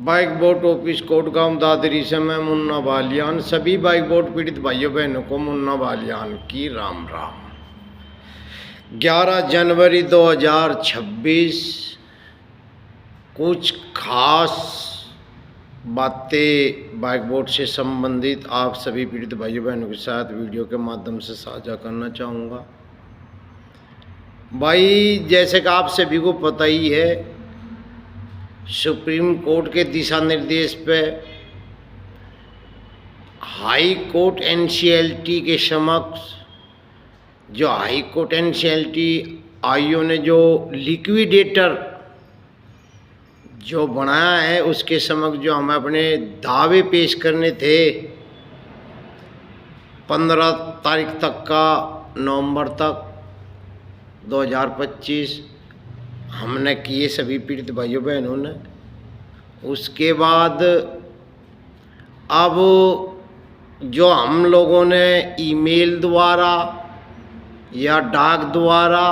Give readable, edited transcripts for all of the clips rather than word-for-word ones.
Bike boat office Kotgaon Dadri से मैं मुन्ना बालियान सभी बाइक बोट पीड़ित भाइयों बहनों को मुन्ना बालियान की राम राम। 11 जनवरी 2026 कुछ खास बातें बाइक बोट से संबंधित आप सभी पीड़ित भाइयों बहनों के साथ वीडियो के माध्यम से साझा करना चाहूँगा। भाई जैसे कि आप सभी को पता ही है, सुप्रीम कोर्ट के दिशा निर्देश पे हाई कोर्ट एनसीएलटी के समक्ष जो हाई कोर्ट एनसीएलटी आईओ ने जो लिक्विडेटर जो बनाया है उसके समक्ष जो हमें अपने दावे पेश करने थे 15 तारीख तक का नवंबर तक 2025 हमने किए सभी पीड़ित भाइयों बहनों ने। उसके बाद अब जो हम लोगों ने ईमेल द्वारा या डाक द्वारा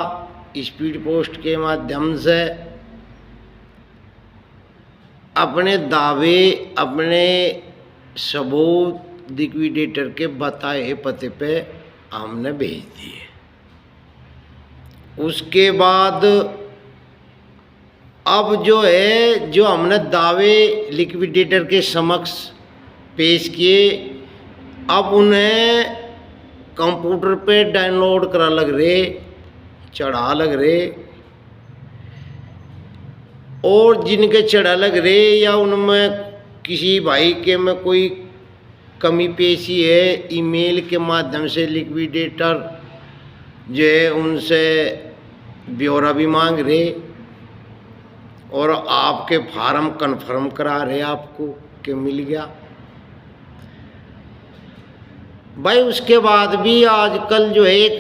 स्पीड पोस्ट के माध्यम से अपने दावे अपने सबूत लिक्विडेटर के बताए पते पे हमने भेज दिए। उसके बाद अब जो है जो हमने दावे लिक्विडेटर के समक्ष पेश किए, अब उन्हें कंप्यूटर पे डाउनलोड करा लग रहे, चढ़ा लग रहे, और जिनके चढ़ा लग रहे या उनमें किसी भाई के में कोई कमी पेशी है, ईमेल के माध्यम से लिक्विडेटर जो है उनसे ब्यौरा भी मांग रहे और आपके फार्म कन्फर्म करा रहे आपको कि मिल गया। भाई उसके बाद भी आजकल जो है एक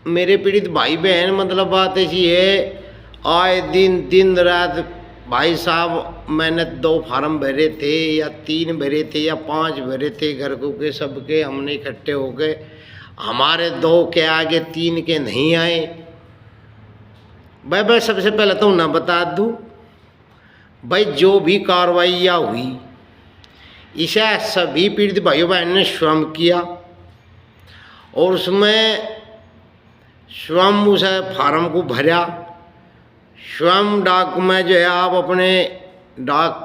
मेरे पीड़ित भाई बहन मतलब बात ऐसी है, आए दिन रात भाई साहब मैंने 2 फार्म भरे थे या 3 भरे थे या 5 भरे थे, घर को के सबके हमने इकट्ठे हो गए, हमारे 2 के आगे 3 के नहीं आए। भाई सबसे पहले तो ना बता दूँ भाई जो भी कार्रवाइयाँ हुई इसे सभी पीड़ित भाइयों बहन ने स्वयं किया और उसमें स्वयं उस फार्म को भरा, स्वयं डाक में जो है आप अपने डाक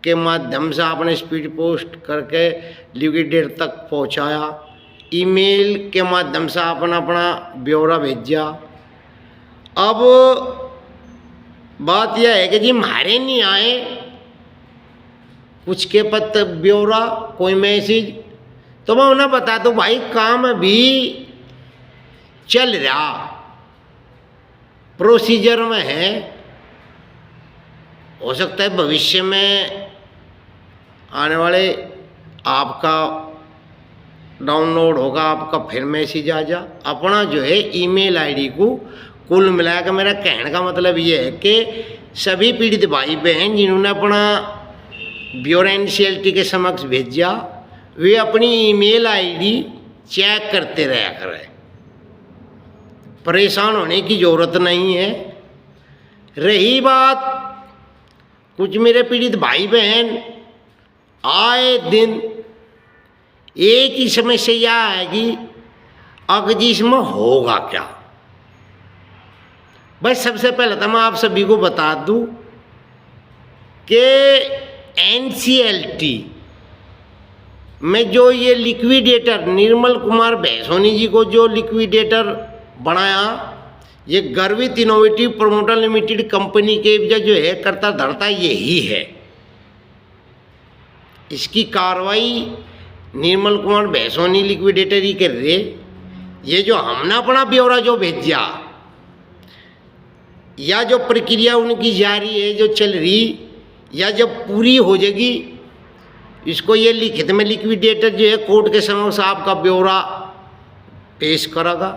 के माध्यम से आपने स्पीड पोस्ट करके लिक्विडेटर तक पहुंचाया, ईमेल के माध्यम से आपने अपना ब्यौरा भेजा। अब बात यह है कि जी हमारे नहीं आए कुछ के पत्र ब्यौरा कोई मैसेज, तो मैं उन्हें बता दूं भाई काम भी चल रहा, प्रोसीजर में है, हो सकता है भविष्य में आने वाले आपका डाउनलोड होगा, आपका फिर मैसेज आ जा। अपना जो है ईमेल आईडी को कुल मिलाकर मेरा कहने का मतलब ये है कि सभी पीड़ित भाई बहन जिन्होंने अपना ब्यूरो एनसीएलटी के समक्ष भेजा वे अपनी ईमेल आईडी चेक करते रहा करें, परेशान होने की ज़रूरत नहीं है। रही बात कुछ मेरे पीड़ित भाई बहन आए दिन एक ही समस्या यह आएगी अब इसमें होगा क्या। बस सबसे पहले तो मैं आप सभी को बता दूं कि एनसीएलटी में जो ये लिक्विडेटर निर्मल कुमार भैसोनी जी को जो लिक्विडेटर बनाया, ये गर्वित इनोवेटिव प्रोमोटर लिमिटेड कंपनी के जो है करता धरता यही है। इसकी कार्रवाई निर्मल कुमार भैसोनी लिक्विडेटर ही कर रहे। ये जो हमने अपना ब्यौरा जो भेजा या जो प्रक्रिया उनकी जारी है जो चल रही या जब पूरी हो जाएगी इसको ये लिखित में लिक्विडेटर जो है कोर्ट के समक्ष आपका ब्यौरा पेश करेगा।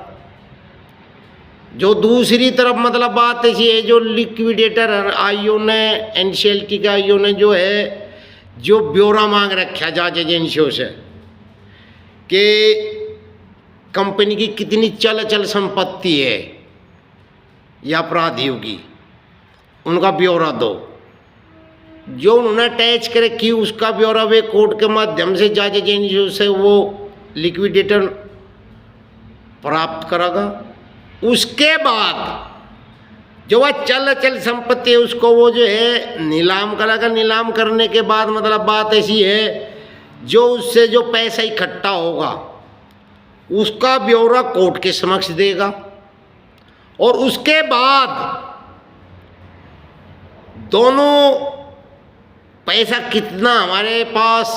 जो दूसरी तरफ मतलब बात ऐसी है जो लिक्विडेटर आईओ ने एनसीएलटी का आईओ ने जो है जो ब्यौरा मांग रखा जांच एजेंसियों से कि कंपनी की कितनी चल संपत्ति है या अपराधियों की, उनका ब्यौरा दो। जो उन्होंने अटैच कर रखी उसका ब्यौरा वे कोर्ट के माध्यम से जज एजेंसियों से वो लिक्विडेटर प्राप्त करेगा। उसके बाद जो वह चल अचल संपत्ति है उसको वो जो है नीलाम करेगा। नीलाम करने के बाद मतलब बात ऐसी है, जो उससे जो पैसा इकट्ठा होगा उसका ब्यौरा कोर्ट के समक्ष देगा। और उसके बाद दोनों पैसा कितना हमारे पास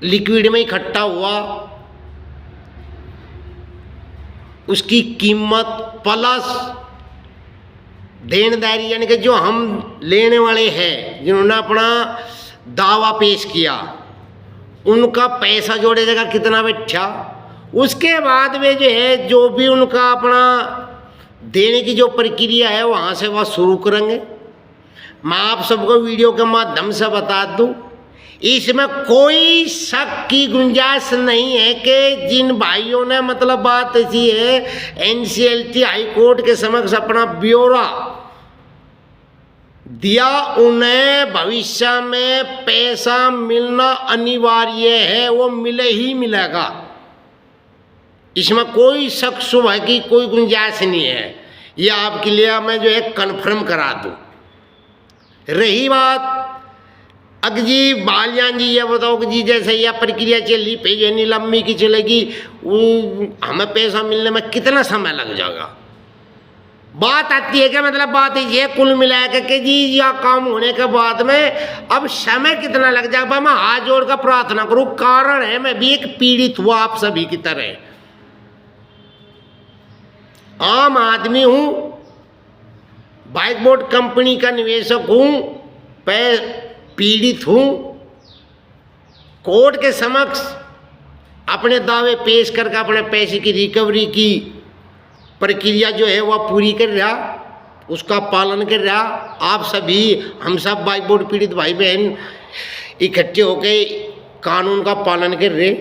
लिक्विड में इकट्ठा हुआ उसकी कीमत प्लस देनदारी, यानी कि जो हम लेने वाले हैं जिन्होंने अपना दावा पेश किया उनका पैसा जोड़े जगह कितना बैठा। उसके बाद वे जो है जो भी उनका अपना देने की जो प्रक्रिया है वहाँ से वह शुरू करेंगे। मैं आप सबको वीडियो के माध्यम से बता दूं, इसमें कोई शक की गुंजाइश नहीं है कि जिन भाइयों ने मतलब बात ऐसी है एनसीएलटी हाई कोर्ट के समक्ष अपना ब्यौरा दिया, उन्हें भविष्य में पैसा मिलना अनिवार्य है, वो मिले ही मिलेगा। इसमें कोई शक शुबह की कोई गुंजाइश नहीं है। ये आपके लिए मैं जो है कन्फर्म करा दूं। रही बात अग जी बालियान जी, ये बताओ कि जी जैसे यह प्रक्रिया चली पे जो नीलामी की चलेगी हमें पैसा मिलने में कितना समय लग जाएगा। बात आती है कि मतलब बात ये कुल मिला के जी यह काम होने के बाद में अब समय कितना लग जाएगा। मैं हाथ जोड़ कर प्रार्थना करूं, कारण है मैं भी एक पीड़ित हुआ आप सभी की तरह, आम आदमी हूं, बाइक बोर्ड कंपनी का निवेशक हूं, पीड़ित हूं। कोर्ट के समक्ष अपने दावे पेश करके अपने पैसे की रिकवरी की प्रक्रिया जो है वह पूरी कर रहा, उसका पालन कर रहा। आप सभी हम सब बाइक बोर्ड पीड़ित भाई बहन इकट्ठे होकर कानून का पालन कर रहे।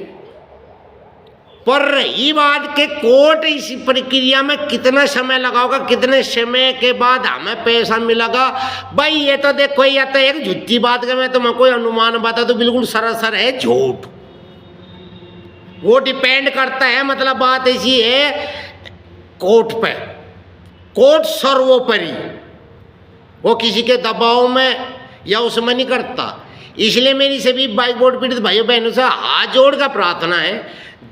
पर रही बात के कोर्ट इस प्रक्रिया में कितना समय लगाओगा, कितने समय के बाद हमें पैसा मिलेगा, भाई ये तो देखो या तो एक झूठी बात का मैं तुम्हें कोई अनुमान बता तो बिल्कुल सरासर है झूठ। वो डिपेंड करता है, मतलब बात ऐसी है कोर्ट पे, कोर्ट सर्वोपरि, वो किसी के दबाव में या उसमें नहीं करता। इसलिए मेरी सभी बाइक बोर्ड पीड़ित भाइयों बहनों से हाथ जोड़ का प्रार्थना है,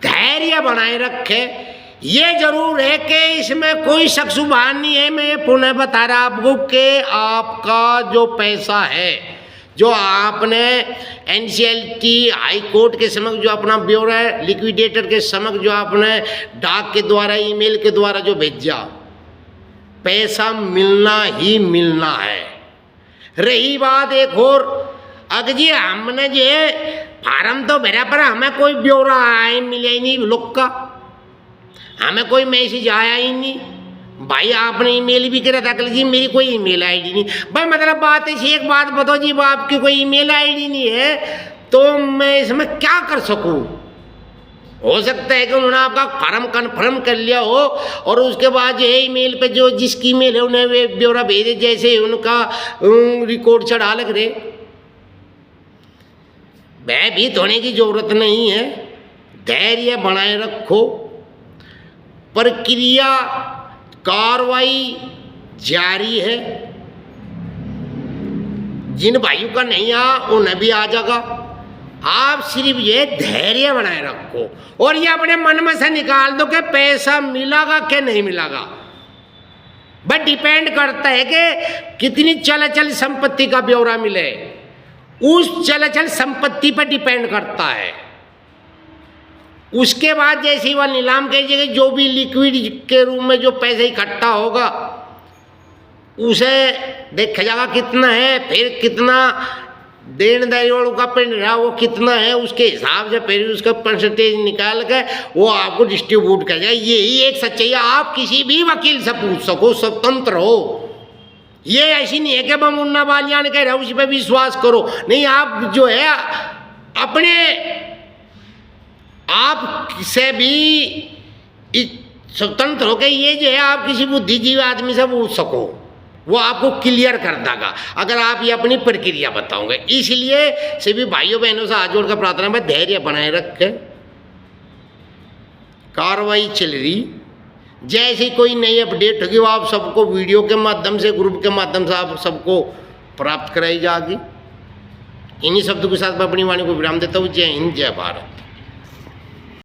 धैर्य बनाए रखे। ये जरूर है कि इसमें कोई शक शुबहा नहीं है। मैं ये पुनः बता रहा आपको कि आपका जो पैसा है जो आपने एनसीएलटी हाई कोर्ट के समक्ष जो अपना ब्यौरा है लिक्विडेटर के समक्ष जो आपने डाक के द्वारा ईमेल के द्वारा जो भेजा, पैसा मिलना ही मिलना है। रही बात एक और, अगर जी हमने जो फार्म तो भरा पर हमें कोई ब्यौरा आया मिला ही नहीं लोग का, हमें कोई मैसेज आया ही नहीं। भाई आपने ईमेल भी करा था, जी मेरी कोई ईमेल आईडी नहीं। भाई मतलब बात है, एक बात बताओ जी, आपकी कोई ईमेल आईडी नहीं है तो मैं इसमें क्या कर सकूं। हो सकता है कि उन्होंने आपका फार्म कन्फर्म कर लिया हो और उसके बाद जो है ईमेल पे जो जिसकी ईमेल है उन्हें वे ब्यौरा भेजे, जैसे उनका रिकॉर्ड चढ़ा लग रहे। भयभीत होने की जरूरत नहीं है, धैर्य बनाए रखो। प्रक्रिया कार्रवाई जारी है, जिन भाइयों का नहीं आ उन्हें भी आ जाएगा। आप सिर्फ ये धैर्य बनाए रखो और ये अपने मन में से निकाल दो कि पैसा मिलेगा कि नहीं मिलेगा। बट डिपेंड करता है कि कितनी चल अचल संपत्ति का ब्यौरा मिले, उस चल अचल संपत्ति पर डिपेंड करता है। उसके बाद जैसे ही वह नीलाम कीजिएगा, जो भी लिक्विड के रूप में जो पैसा इकट्ठा होगा उसे देखा जाएगा कितना है, फिर कितना देनदारी वालों का पेंड रहा वो कितना है, उसके हिसाब से फिर उसका परसेंटेज निकाल के वो आपको डिस्ट्रीब्यूट कर जाए। यही एक सच्चाई है। आप किसी भी वकील से पूछ सको, स्वतंत्र हो। ये ऐसी नहीं है कि हम मुन्ना बालियान कह रहे उसी पर विश्वास करो, नहीं। आप जो है अपने आप से भी स्वतंत्र हो के ये जो है आप किसी बुद्धिजीवी आदमी से पूछ सको। वो आपको क्लियर कर देगा अगर आप ये अपनी प्रक्रिया बताओगे। इसलिए सभी भाइयों बहनों से हाथ जोड़कर प्रार्थना में धैर्य बनाए रखे, कार्रवाई चल रही, जैसे कोई नई अपडेट होगी वो आप सबको वीडियो के माध्यम से, ग्रुप के माध्यम से आप सबको प्राप्त कराई जाएगी। इन्हीं शब्दों के साथ मैं अपनी वाणी को विराम देता हूँ। जय हिंद, जय भारत।